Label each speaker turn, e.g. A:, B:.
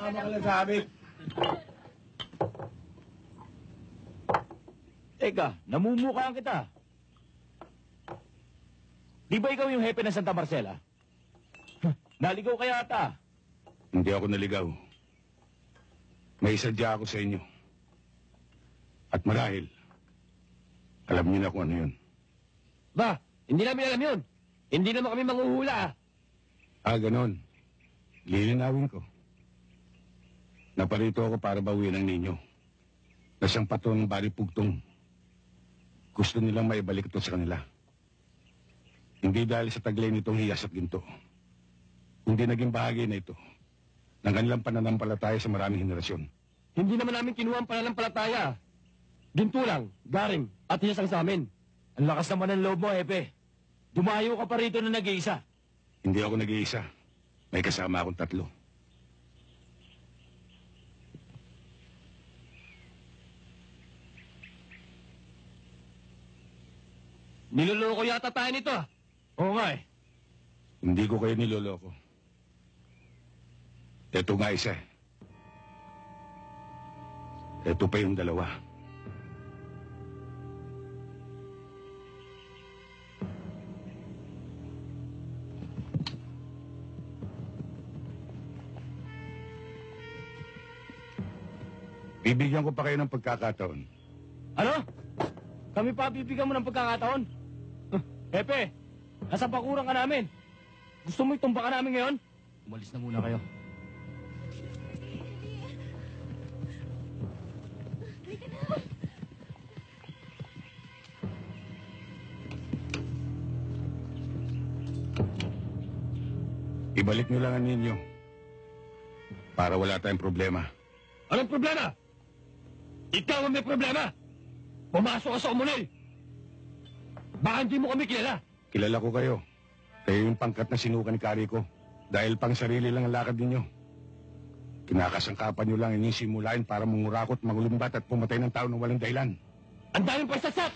A: Tama ka lang sabi.
B: Teka, namumukhaan kita. Di ba ikaw yung hepe ng Santa Marcela? Naligaw ka yata.
C: Hindi ako naligaw. May isadya ako sa inyo. At marahil, alam niyo na kung ano yun.
D: Ba, hindi namin alam yun. Hindi naman kami manghuhula ah.
C: Ganon. Lilinawin ko. Naparito ako para bawiin ang ninyo. Na siyang pato ng bari pugtong. Gusto nilang maibalik ito sa kanila. Hindi dahil sa taglay nitong hiyas at ginto. Hindi naging bahagi na ito ng kanilang pananampalataya sa maraming henerasyon.
D: Hindi naman namin kinuha ang pananampalataya. Ginto lang, garing, at hiyas ang sa amin.
B: Ang lakas naman ng loob mo, hepe. Dumayo ka pa rito na nag-iisa.
C: Hindi ako nag-iisa. May kasama akong 3.
D: Niloloko yata tayo nito ah.
B: Oo nga eh.
C: Hindi ko kayo niloloko. Ito nga isa. Ito pa yung 2. Bibigyan ko pa kayo ng pagkakataon.
B: Ano? Kami pa bibigyan mo ng pagkakataon? Hepe, nasa bakuran ka namin. Gusto mo itumba ka namin ngayon? Umalis na muna kayo.
C: Ibalik nyo lang ang ninyo. Para wala tayong problema.
D: Anong problema? Ikaw ang may problema. Pumasok ka sa umunil. Baka hindi mo kami kilala.
C: Kilala ko kayo. Kayo yung pangkat na sinuka ni Kari ko. Dahil pang sarili lang ang lakad ninyo. Kinakasangkapan nyo lang inyong simulain para mangurakot, magulumbat at pumatay ng tao ng walang dahilan.
D: Ang daming pagsasat!